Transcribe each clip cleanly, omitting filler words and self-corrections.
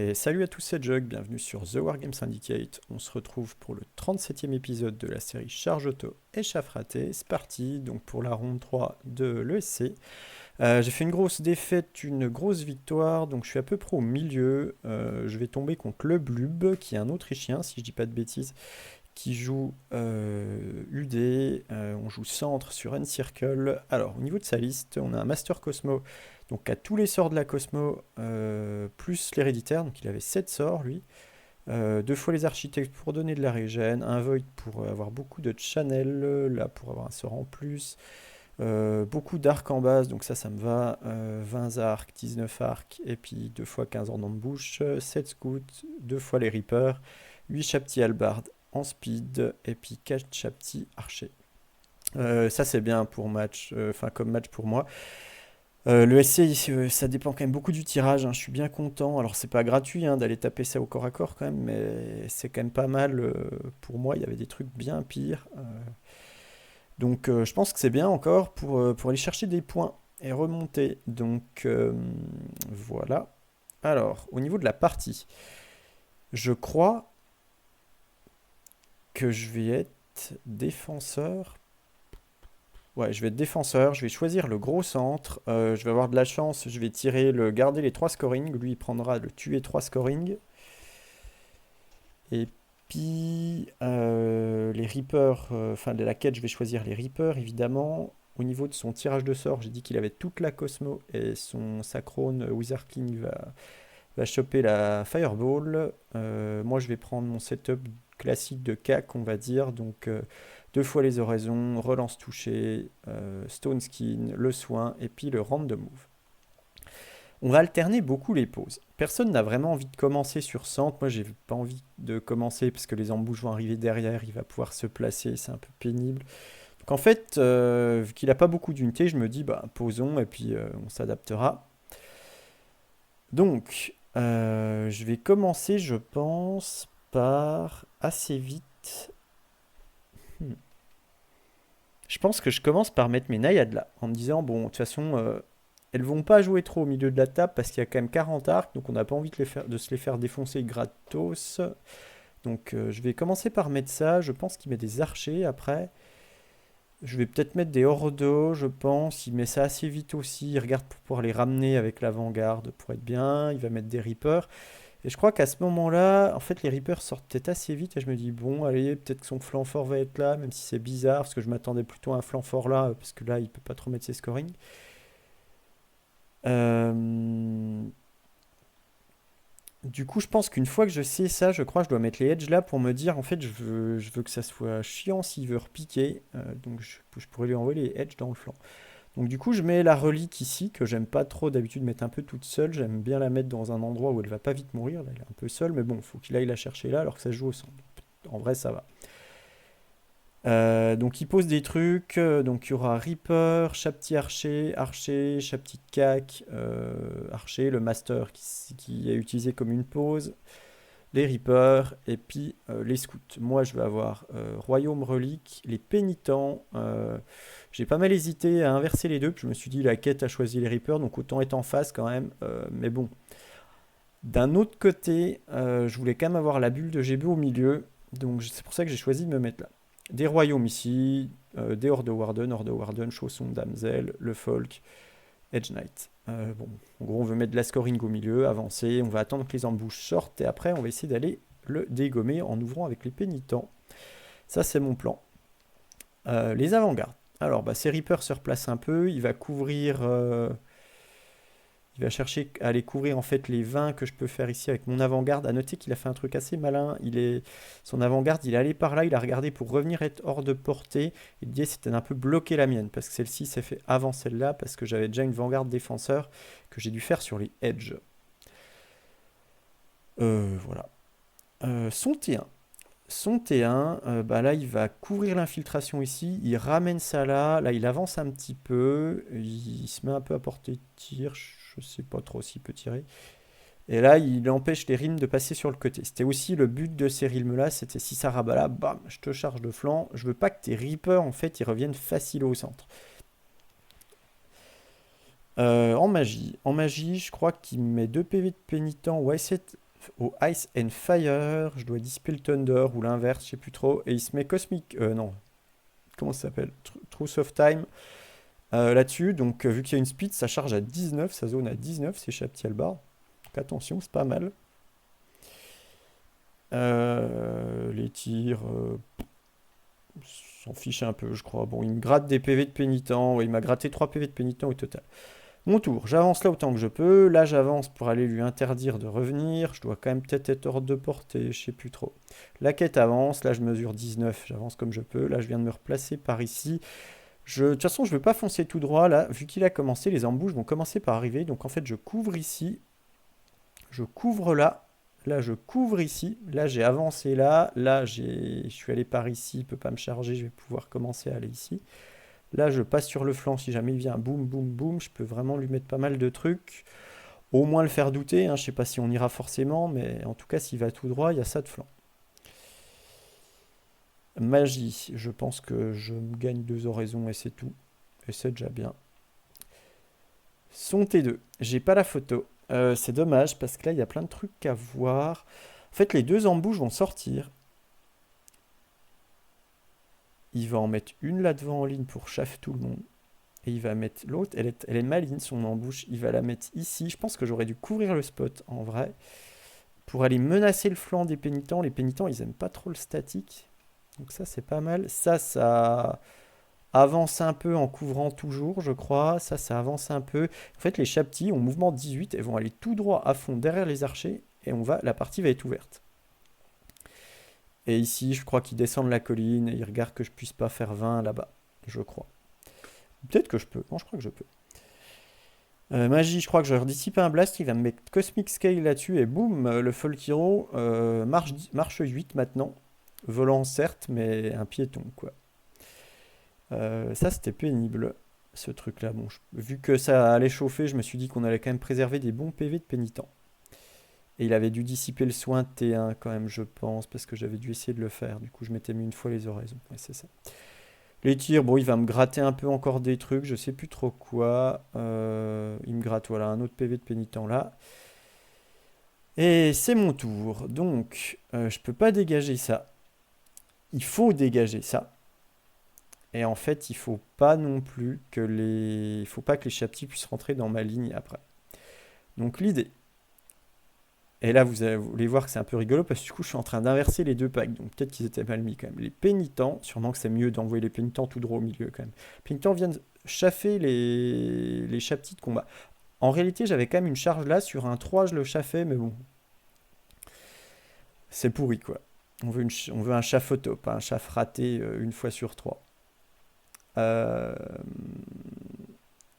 Et salut à tous, c'est Jug, bienvenue sur The Wargame Syndicate. On se retrouve pour le 37e épisode de la série Charge Auto et Chaff Raté. C'est parti, donc pour la ronde 3 de l'ESC. J'ai fait une grosse défaite, une grosse victoire, donc je suis à peu près au milieu. Je vais tomber contre le Blub, qui est un Autrichien, si je dis pas de bêtises, qui joue UD. On joue centre sur N-Circle. Alors, au niveau de sa liste, on a un Master Cosmo, donc à tous les sorts de la Cosmo, plus l'héréditaire, donc il avait 7 sorts lui. Deux fois les architectes pour donner de la régène, un Void pour avoir beaucoup de channel, là pour avoir un sort en plus. Beaucoup d'arcs en base, donc ça me va. 20 arcs, 19 arcs, et puis 2 fois 15 en bouche, 7 scouts, 2 fois les Reapers, 8 chaptis halbardes en speed, et puis 4 chaptis archers. Ça c'est bien pour match, enfin comme match pour moi. Le SC, ça dépend quand même beaucoup du tirage, hein, je suis bien content. Alors c'est pas gratuit hein, d'aller taper ça au corps à corps quand même, mais c'est quand même pas mal pour moi. Il y avait des trucs bien pires. Donc je pense que c'est bien encore pour aller chercher des points et remonter. Donc voilà. Alors, au niveau de la partie, je crois que je vais être défenseur. Ouais, je vais être défenseur, je vais choisir le gros centre. Je vais avoir de la chance, je vais garder les 3 scoring. Lui, il prendra le tuer 3 scoring. Et puis, les Reapers, enfin de la quête, je vais choisir les Reapers, évidemment. Au niveau de son tirage de sort, j'ai dit qu'il avait toute la Cosmo et son Sacrone Wizard King va choper la Fireball. Moi, je vais prendre mon setup classique de CAC, on va dire. Donc, 2 fois les oraisons, relance touchée, Stone Skin, le soin et puis le random move. On va alterner beaucoup les pauses. Personne n'a vraiment envie de commencer sur centre. Moi, j'ai pas envie de commencer parce que les embouches vont arriver derrière. Il va pouvoir se placer. C'est un peu pénible. Donc, en fait, vu qu'il n'a pas beaucoup d'unités, je me dis, bah, posons et puis on s'adaptera. Donc, je vais commencer, je pense, par assez vite. Je pense que je commence par mettre mes naïades là, en me disant, bon, de toute façon, elles vont pas jouer trop au milieu de la table parce qu'il y a quand même 40 arcs, donc on n'a pas envie de se les faire défoncer gratos. Donc je vais commencer par mettre ça. Je pense qu'il met des archers après. Je vais peut-être mettre des hordos, je pense. Il met ça assez vite aussi. Il regarde pour pouvoir les ramener avec l'avant-garde pour être bien. Il va mettre des Reapers. Et je crois qu'à ce moment-là, en fait, les Reapers sortent peut-être assez vite. Et je me dis, bon, allez, peut-être que son flanc fort va être là, même si c'est bizarre, parce que je m'attendais plutôt à un flanc fort là, parce que là, il peut pas trop mettre ses scoring. Euh, Du coup, je pense qu'une fois que je sais ça, je crois que je dois mettre les edges là pour me dire, en fait, je veux que ça soit chiant s'il veut repiquer. Donc, je pourrais lui envoyer les edges dans le flanc. Donc, du coup, je mets la relique ici, que j'aime pas trop d'habitude mettre un peu toute seule. J'aime bien la mettre dans un endroit où elle va pas vite mourir. Là, elle est un peu seule, mais bon, faut qu'il aille la chercher là alors que ça se joue au centre. En vrai, ça va. Donc il pose des trucs, donc il y aura Reaper, Chapti Archer, Archer, Chapti Cac, Archer, le Master qui est utilisé comme une pause, les Reapers et puis les Scouts. Moi je vais avoir Royaume Relique, les Pénitents. J'ai pas mal hésité à inverser les deux, puis je me suis dit la quête a choisi les Reapers, donc autant être en face quand même. Mais bon, d'un autre côté, je voulais quand même avoir la bulle de GB au milieu, donc c'est pour ça que j'ai choisi de me mettre là. Des royaumes ici, des Horde Warden, Chausson, Damsel, le Folk, Edge Knight. Bon, en gros, on veut mettre de la scoring au milieu, avancer, on va attendre que les embouches sortent et après, on va essayer d'aller le dégommer en ouvrant avec les pénitents. Ça, c'est mon plan. Les avant-gardes. Alors, bah, ces Reapers se replacent un peu, il va couvrir. Il va chercher à aller couvrir en fait les 20 que je peux faire ici avec mon avant-garde. À noter qu'il a fait un truc assez malin. Son avant-garde, il est allé par là, il a regardé pour revenir être hors de portée. Et l'idée c'était d'un peu bloquer la mienne parce que celle-ci s'est fait avant celle-là parce que j'avais déjà une vanguard défenseur que j'ai dû faire sur les edges. Voilà. Son T1. Son T1, bah là il va couvrir l'infiltration ici, il ramène ça là, là il avance un petit peu, il se met un peu à portée de tir, je sais pas trop s'il peut tirer. Et là, il empêche les rimes de passer sur le côté. C'était aussi le but de ces rimes-là, c'était si ça rabat là, bam, je te charge de flanc. Je veux pas que tes Reapers, en fait, ils reviennent facile au centre. En magie, je crois qu'il met 2 PV de pénitent. Ouais, au Ice and Fire. Je dois dissiper le Thunder ou l'inverse, je sais plus trop. Et il se met Cosmic. Non, comment ça s'appelle? Truth of Time là-dessus. Donc, vu qu'il y a une speed, ça charge à 19. Sa zone à 19, c'est Shapti Albar. Donc, attention, c'est pas mal. Les tirs. S'en fiche un peu, je crois. Bon, il me gratte des PV de pénitent. Ouais, il m'a gratté 3 PV de pénitent au total. Mon tour, j'avance là autant que je peux. Là, j'avance pour aller lui interdire de revenir. Je dois quand même peut-être être hors de portée, je sais plus trop. La quête avance. Là, je mesure 19. J'avance comme je peux. Là, je viens de me replacer par ici. De toute façon, je ne veux pas foncer tout droit. Là, vu qu'il a commencé, les embouches vont commencer par arriver. Donc, en fait, je couvre ici. Je couvre là. Là, je couvre ici. Là, j'ai avancé là. Là, je suis allé par ici. Il ne peut pas me charger. Je vais pouvoir commencer à aller ici. Là, je passe sur le flanc. Si jamais il vient, boum, boum, boum, je peux vraiment lui mettre pas mal de trucs. Au moins le faire douter. Hein. Je ne sais pas si on ira forcément, mais en tout cas, s'il va tout droit, il y a ça de flanc. Magie. Je pense que je me gagne 2 oraisons et c'est tout. Et c'est déjà bien. Son T2. J'ai pas la photo. C'est dommage parce que là, il y a plein de trucs à voir. En fait, les 2 embouches vont sortir. Il va en mettre une là devant en ligne pour chauffer tout le monde. Et il va mettre l'autre. Elle est maligne, son embouche. Il va la mettre ici. Je pense que j'aurais dû couvrir le spot en vrai. Pour aller menacer le flanc des pénitents. Les pénitents, ils aiment pas trop le statique. Donc ça, c'est pas mal. Ça avance un peu en couvrant toujours, je crois. Ça avance un peu. En fait, les chaptis ont mouvement 18 et vont aller tout droit à fond derrière les archers. Et la partie va être ouverte. Et ici, je crois qu'ils descendent la colline et ils regardent que je puisse pas faire 20 là-bas. Je crois. Peut-être que je peux. Non, je crois que je peux. Magie, je crois que je redissipe un blast. Il va me mettre Cosmic Scale là-dessus. Et boum, le Folk Hero marche 8 maintenant. Volant certes, mais un piéton, quoi. Ça, c'était pénible, ce truc-là. Bon, vu que ça allait chauffer, je me suis dit qu'on allait quand même préserver des bons PV de pénitent. Et il avait dû dissiper le soin de T1 quand même, je pense, parce que j'avais dû essayer de le faire. Du coup, je m'étais mis une fois les oraisons. Ouais, c'est ça. Les tirs, bon, il va me gratter un peu encore des trucs, je sais plus trop quoi. Il me gratte, voilà, un autre PV de pénitent là. Et c'est mon tour. Donc, je peux pas dégager ça. Il faut dégager ça. Et en fait, il faut pas non plus il faut pas que les chaptis puissent rentrer dans ma ligne après. Donc l'idée. Et là, vous allez voir que c'est un peu rigolo parce que du coup, je suis en train d'inverser les 2 packs. Donc peut-être qu'ils étaient mal mis quand même. Les pénitents, sûrement que c'est mieux d'envoyer les pénitents tout droit au milieu quand même. Les pénitents viennent chaffer les chaptis de combat. En réalité, j'avais quand même une charge là. Sur un 3, je le chaffais, mais bon. C'est pourri quoi. On veut un chaff auto, pas un chaff raté une fois sur 3.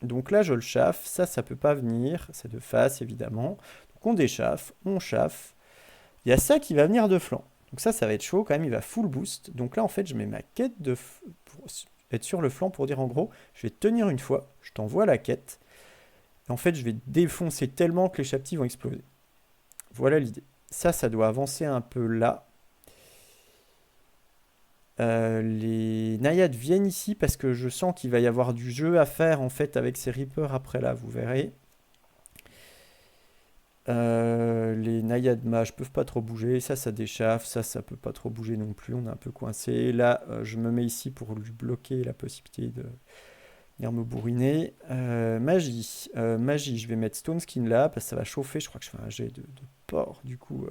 Donc là, je le chaffe. Ça peut pas venir. C'est de face, évidemment. Donc on déchaffe, on chaffe. Il y a ça qui va venir de flanc. Donc ça va être chaud quand même. Il va full boost. Donc là, en fait, je mets ma quête pour être sur le flanc pour dire en gros, je vais tenir une fois. Je t'envoie la quête. Et en fait, je vais défoncer tellement que les chaptis vont exploser. Voilà l'idée. Ça doit avancer un peu là. Les naïades viennent ici parce que je sens qu'il va y avoir du jeu à faire en fait avec ces Reapers après là, vous verrez. Les naïades mages peuvent pas trop bouger, ça déchauffe, ça peut pas trop bouger non plus, on est un peu coincé. Là, je me mets ici pour lui bloquer la possibilité de venir me bourriner. Magie, je vais mettre Stone Skin là parce que ça va chauffer, je crois que je fais un jet de porc du coup.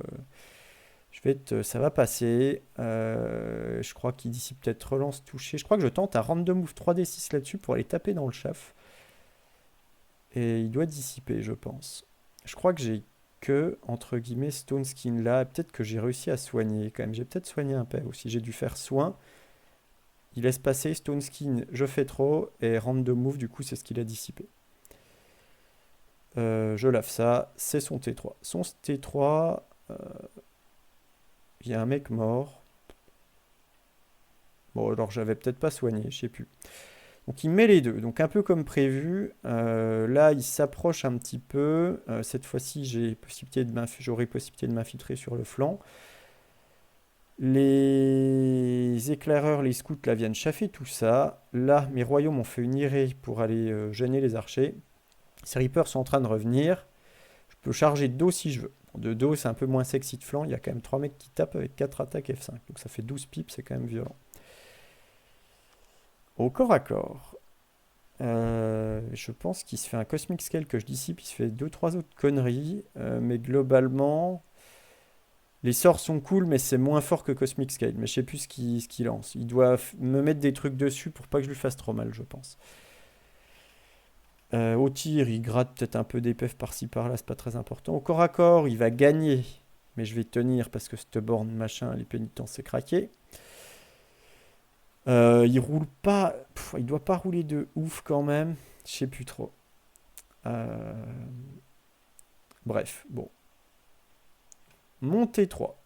Ça va passer. Je crois qu'il dissipe peut-être relance touché. Je crois que je tente un random move 3d6 là-dessus pour aller taper dans le chaff. Et il doit dissiper, je pense. Je crois que j'ai que, entre guillemets, Stone Skin là. Peut-être que j'ai réussi à soigner quand même. J'ai peut-être soigné un peu aussi. J'ai dû faire soin. Il laisse passer Stone Skin, je fais trop. Et random move, du coup, c'est ce qu'il a dissipé. Je lave ça. C'est son T3. Son T3... il y a un mec mort. Bon, alors j'avais peut-être pas soigné, je sais plus. Donc il met les 2, donc un peu comme prévu. Là, il s'approche un petit peu. Cette fois-ci, j'aurai possibilité de m'infiltrer sur le flanc. Les éclaireurs, les scouts, là, viennent chaffer tout ça. Là, mes royaumes ont fait une irée pour aller gêner les archers. Ces reapers sont en train de revenir. Je peux charger de dos si je veux. De dos, c'est un peu moins sexy de flanc. Il y a quand même 3 mecs qui tapent avec 4 attaques F5. Donc ça fait 12 pips, c'est quand même violent. Au corps à corps, je pense qu'il se fait un Cosmic Scale que je dissipe. Il se fait 2-3 autres conneries. Mais globalement, les sorts sont cool, mais c'est moins fort que Cosmic Scale. Mais je sais plus ce qu'il lance. Il doit me mettre des trucs dessus pour pas que je lui fasse trop mal, je pense. Au tir, il gratte peut-être un peu d'épef par-ci par-là, c'est pas très important. Au corps à corps, il va gagner, mais je vais tenir parce que cette borne, machin, les pénitents, c'est craqué. Il roule pas, il doit pas rouler de ouf quand même, je sais plus trop. Euh, Bref, bon. Montée 3.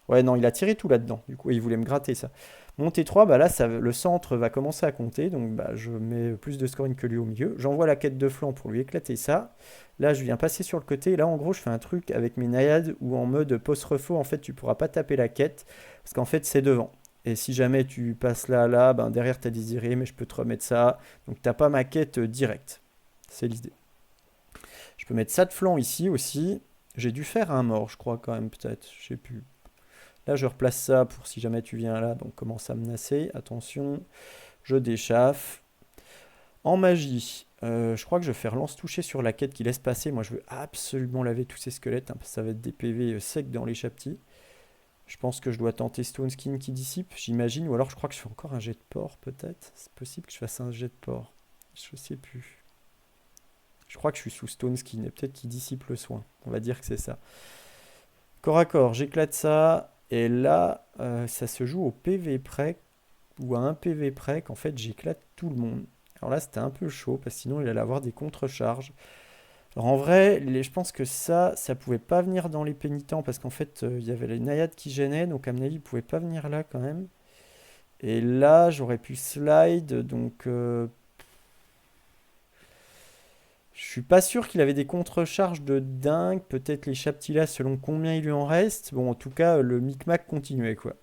Ouais, non, il a tiré tout là-dedans, du coup, il voulait me gratter ça. Montée 3, bah là, le centre va commencer à compter, donc bah, je mets plus de scoring que lui au milieu. J'envoie la quête de flanc pour lui éclater ça. Là, je viens passer sur le côté, et là, en gros, je fais un truc avec mes naïades où en mode post-refo, en fait, tu pourras pas taper la quête, parce qu'en fait, c'est devant. Et si jamais tu passes là, ben derrière, t'as désiré, mais je peux te remettre ça. Donc, t'as pas ma quête directe. C'est l'idée. Je peux mettre ça de flanc ici aussi. J'ai dû faire un mort, je crois, quand même, peut-être. Je sais plus. Là, je replace ça pour si jamais tu viens là, donc commence à menacer. Attention, je déchaffe. En magie, je crois que je vais faire lance toucher sur la quête qui laisse passer. Moi, je veux absolument laver tous ces squelettes, hein, parce que ça va être des PV secs dans les chaptis. Je pense que je dois tenter Stone Skin qui dissipe, j'imagine. Ou alors, je crois que je fais encore un jet de port, peut-être. C'est possible que je fasse un jet de port. Je sais plus. Je crois que je suis sous Stone Skin et peut-être qu'il dissipe le soin. On va dire que c'est ça. Corps à corps, j'éclate ça. Et là, ça se joue au PV près, ou à un PV près, qu'en fait j'éclate tout le monde. Alors là, c'était un peu chaud, parce que sinon il allait avoir des contre-charges. Alors en vrai, je pense que ça pouvait pas venir dans les pénitents, parce qu'en fait, il y avait les naïades qui gênaient, donc à mon avis, il pouvait pas venir là quand même. Et là, j'aurais pu slide, donc je suis pas sûr qu'il avait des contre-charges de dingue. Peut-être les chaptilas selon combien il lui en reste. Bon, en tout cas, le micmac continuait, quoi.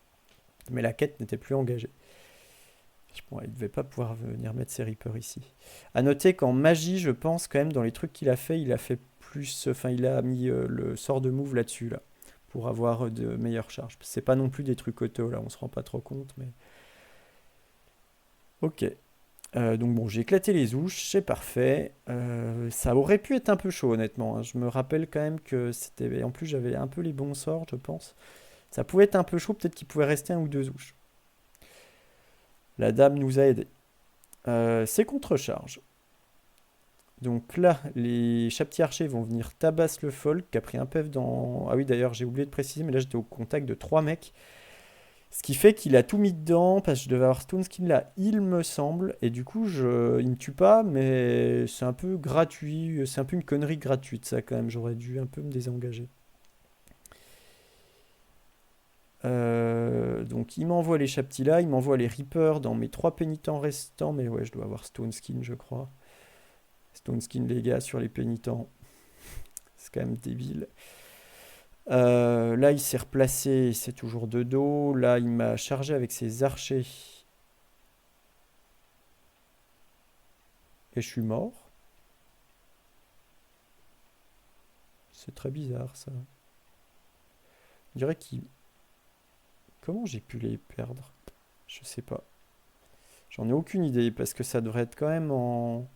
Mais la quête n'était plus engagée. Bon, il ne devait pas pouvoir venir mettre ses Reapers ici. À noter qu'en magie, je pense quand même, dans les trucs qu'il a fait plus. Enfin, il a mis le sort de move là-dessus, là. Pour avoir de meilleures charges. C'est pas non plus des trucs auto, là, on se rend pas trop compte, mais. Ok. Donc bon, j'ai éclaté les ouches, c'est parfait. Ça aurait pu être un peu chaud, honnêtement, hein. Je me rappelle quand même que c'était. En plus, j'avais un peu les bons sorts, je pense. Ça pouvait être un peu chaud, peut-être qu'il pouvait rester un ou deux ouches. La dame nous a aidés. C'est contre-charge. Donc là, les chaptis archers vont venir tabasser le folk qui a pris un PF dans. Ah oui, d'ailleurs, j'ai oublié de préciser, mais là j'étais au contact de 3 mecs. Ce qui fait qu'il a tout mis dedans, parce que je devais avoir Stone Skin là, il me semble. Et du coup, il me tue pas, mais c'est un peu gratuit. C'est un peu une connerie gratuite, ça quand même. J'aurais dû un peu me désengager. Donc il m'envoie les chaptis là, il m'envoie les Reapers dans mes 3 pénitents restants. Mais ouais, je dois avoir Stone Skin, je crois. Stone Skin, les gars, sur les pénitents. C'est quand même débile. Là, il s'est replacé, c'est toujours de dos. Là, il m'a chargé avec ses archers. Et je suis mort. C'est très bizarre, ça. On dirait qu'il... Comment j'ai pu les perdre? Je sais pas. J'en ai aucune idée, parce que ça devrait être quand même en...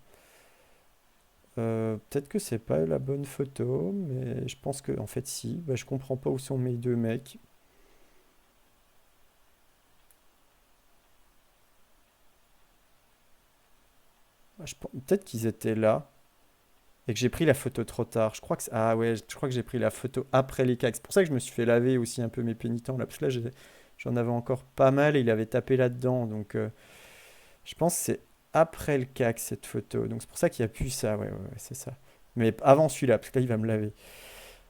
peut-être que c'est pas la bonne photo, mais je pense que, en fait, si. Bah, je comprends pas où sont mes deux mecs. Ah, peut-être qu'ils étaient là. Et que j'ai pris la photo trop tard. Je crois que ah ouais, je crois que j'ai pris la photo après les cacs. C'est pour ça que je me suis fait laver aussi un peu mes pénitents là, parce que là j'en avais encore pas mal et il avait tapé là-dedans. Donc je pense que c'est après le cac cette photo. Donc c'est pour ça qu'il n'y a plus ça. Ouais, ouais, ouais, c'est ça. Mais avant celui-là, parce que là il va me laver.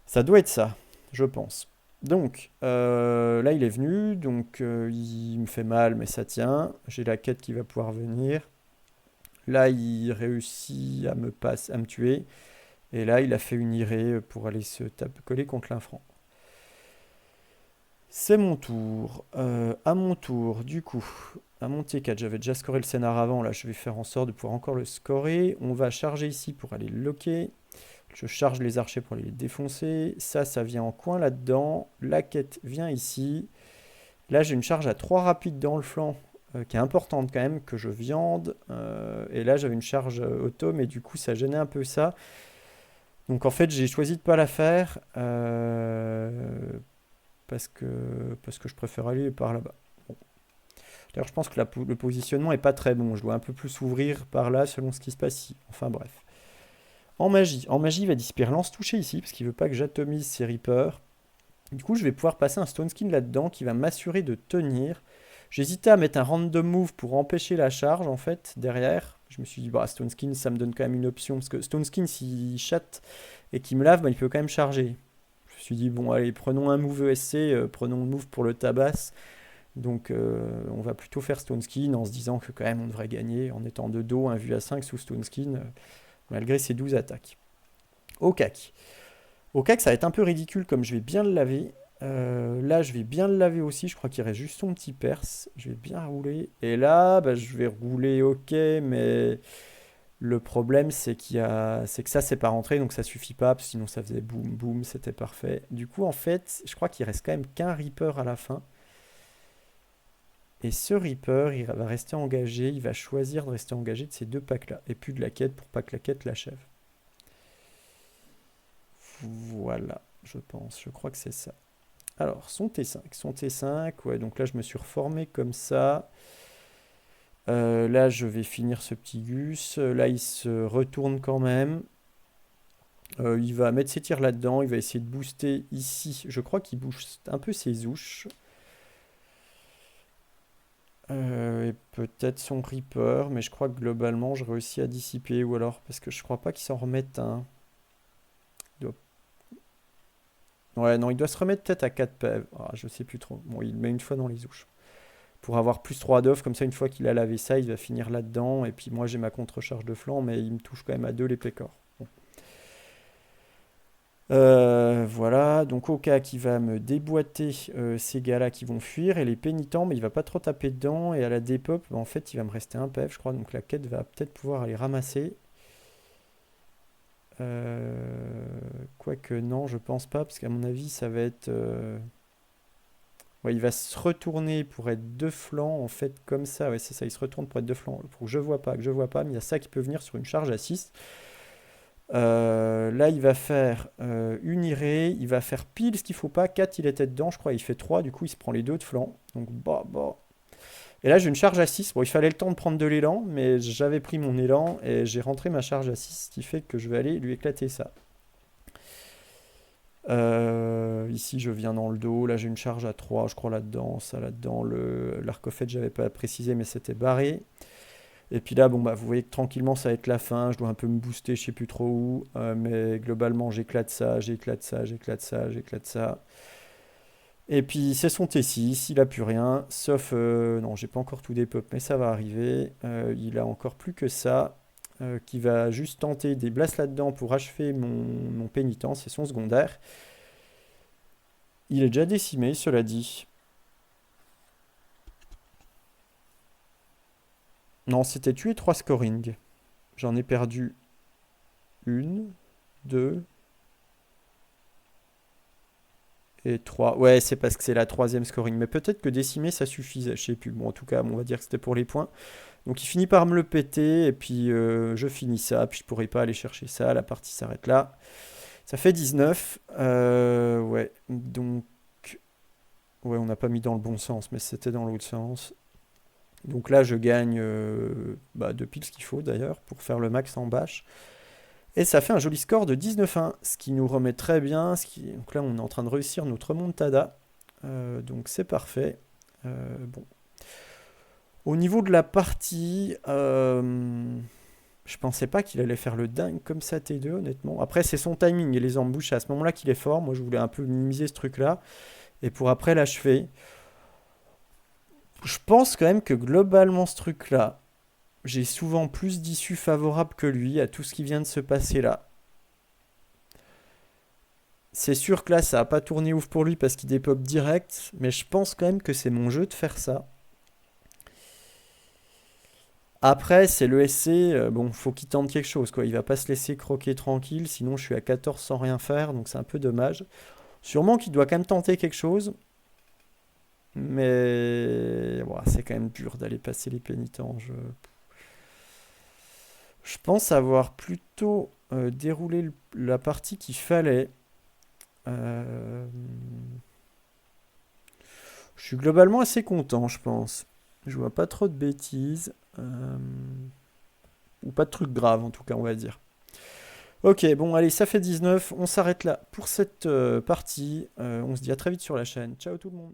Ça doit être ça, je pense. Donc là il est venu, donc il me fait mal, mais ça tient. J'ai la quête qui va pouvoir venir. Là il réussit à me tuer. Et là, il a fait une irée pour aller se coller contre l'infran. C'est mon tour. À mon tour, du coup, à mon T4, j'avais déjà scoré le scénar avant. Là, je vais faire en sorte de pouvoir encore le scorer. On va charger ici pour aller le locker. Je charge les archers pour les défoncer. Ça vient en coin là-dedans. La quête vient ici. Là, j'ai une charge à 3 rapides dans le flanc, qui est importante quand même, que je viande. Et là, j'avais une charge auto, mais du coup, ça gênait un peu ça. Donc en fait, j'ai choisi de pas la faire parce que, parce que je préfère aller par là-bas. Bon. D'ailleurs, je pense que le positionnement est pas très bon. Je dois un peu plus ouvrir par là selon ce qui se passe ici. Enfin bref. En magie, il va dissiper lance toucher ici parce qu'il veut pas que j'atomise ses Reapers. Du coup, je vais pouvoir passer un Stone Skin là-dedans qui va m'assurer de tenir. J'hésitais à mettre un random move pour empêcher la charge en fait derrière. Je me suis dit, bah, Stone Skin, ça me donne quand même une option. Parce que Stone Skin, s'il chatte et qu'il me lave, bah, il peut quand même charger. Je me suis dit, bon, allez, prenons un move ESC, prenons le move pour le tabasse. Donc, on va plutôt faire Stone Skin en se disant que quand même on devrait gagner en étant de dos, un vue à 5 sous Stone Skin, malgré ses 12 attaques. Au cac. Au cac, ça va être un peu ridicule comme je vais bien le laver. Là, je vais bien le laver aussi. Je crois qu'il reste juste son petit perce. Je vais bien rouler. Et là, bah, je vais rouler ok, mais le problème, c'est que ça, c'est pas rentré, donc ça suffit pas, parce que sinon ça faisait boum boum, c'était parfait. Du coup, en fait, je crois qu'il reste quand même qu'un Reaper à la fin. Et ce Reaper, il va rester engagé. Il va choisir de rester engagé de ces deux packs-là. Et puis de la quête pour pas que la quête l'achève. Voilà, je pense. Je crois que c'est ça. Alors, son T5, ouais, donc là je me suis reformé comme ça. Là je vais finir ce petit Gus. Là il se retourne quand même. Il va mettre ses tirs là-dedans. Il va essayer de booster ici. Je crois qu'il booste un peu ses ouches. Et peut-être son Reaper, mais je crois que globalement je réussis à dissiper. Ou alors, parce que je crois pas qu'il s'en remette un. Il doit- Ouais, non, il doit se remettre peut-être à 4 PV. Ah, je sais plus trop. Bon, il le met une fois dans les ouches. Pour avoir plus 3 d'off, comme ça, une fois qu'il a lavé ça, il va finir là-dedans. Et puis moi, j'ai ma contre-charge de flanc, mais il me touche quand même à 2 les pécores. Bon. Voilà, donc Oka qui va me déboîter ces gars-là qui vont fuir. Et les pénitents, mais il va pas trop taper dedans. Et à la dépop, bah, en fait, il va me rester un PF, je crois. Donc la quête va peut-être pouvoir aller ramasser. Quoique non, je pense pas, parce qu'à mon avis, ça va être... Ouais, il va se retourner pour être deux flancs, en fait, comme ça. Ouais, c'est ça, il se retourne pour être deux flancs. Pour que je vois pas, mais il y a ça qui peut venir sur une charge à 6. Là, il va faire une irée, il va faire pile ce qu'il faut pas. 4, il était dedans, je crois, il fait 3, du coup, il se prend les deux de flanc. Donc, bah, bah. Et là, j'ai une charge à 6. Bon, il fallait le temps de prendre de l'élan, mais j'avais pris mon élan et j'ai rentré ma charge à 6, ce qui fait que je vais aller lui éclater ça. Ici, je viens dans le dos. Là, j'ai une charge à 3, je crois, là-dedans. Ça, là-dedans. L'arcophète, j'avais pas précisé, mais c'était barré. Et puis là, bon, bah, vous voyez que tranquillement, ça va être la fin. Je dois un peu me booster, je sais plus trop où. Mais globalement, j'éclate ça, j'éclate ça, j'éclate ça, j'éclate ça. Et puis, c'est son T6. Il a plus rien. Sauf. Non, j'ai pas encore tout dépop, mais ça va arriver. Il a encore plus que ça. Qui va juste tenter des blasts là-dedans pour achever mon pénitent. C'est son secondaire. Il est déjà décimé, cela dit. Non, c'était tuer 3 scoring. J'en ai perdu une, deux et 3. Ouais, c'est parce que c'est la troisième scoring. Mais peut-être que décimer, ça suffisait. Je sais plus. Bon, en tout cas, on va dire que c'était pour les points. Donc il finit par me le péter. Et puis je finis ça. Puis je pourrais pas aller chercher ça. La partie s'arrête là. Ça fait 19. Ouais, donc... Ouais, on n'a pas mis dans le bon sens, mais c'était dans l'autre sens. Donc là, je gagne 2 piles ce qu'il faut d'ailleurs pour faire le max en bâche. Et ça fait un joli score de 19-1, ce qui nous remet très bien. Donc là, on est en train de réussir notre remontada. Donc c'est parfait. Bon. Au niveau de la partie, je pensais pas qu'il allait faire le dingue comme ça T2, honnêtement. Après, c'est son timing et les embouches à ce moment-là qu'il est fort. Moi, je voulais un peu minimiser ce truc-là. Et pour après l'achever. Je pense quand même que globalement, ce truc-là, j'ai souvent plus d'issues favorables que lui à tout ce qui vient de se passer là. C'est sûr que là, ça n'a pas tourné ouf pour lui parce qu'il dépop direct, mais je pense quand même que c'est mon jeu de faire ça. Après, c'est le SC, bon, faut qu'il tente quelque chose, quoi. Il va pas se laisser croquer tranquille, sinon je suis à 14 sans rien faire, donc c'est un peu dommage. Sûrement qu'il doit quand même tenter quelque chose, mais ouais, c'est quand même dur d'aller passer les pénitents. Je pense avoir plutôt déroulé la partie qu'il fallait. Euh, Je suis globalement assez content, je pense. Je vois pas trop de bêtises. Ou pas de trucs graves, en tout cas, on va dire. Ok, bon, allez, ça fait 19. On s'arrête là pour cette partie. On se dit à très vite sur la chaîne. Ciao tout le monde.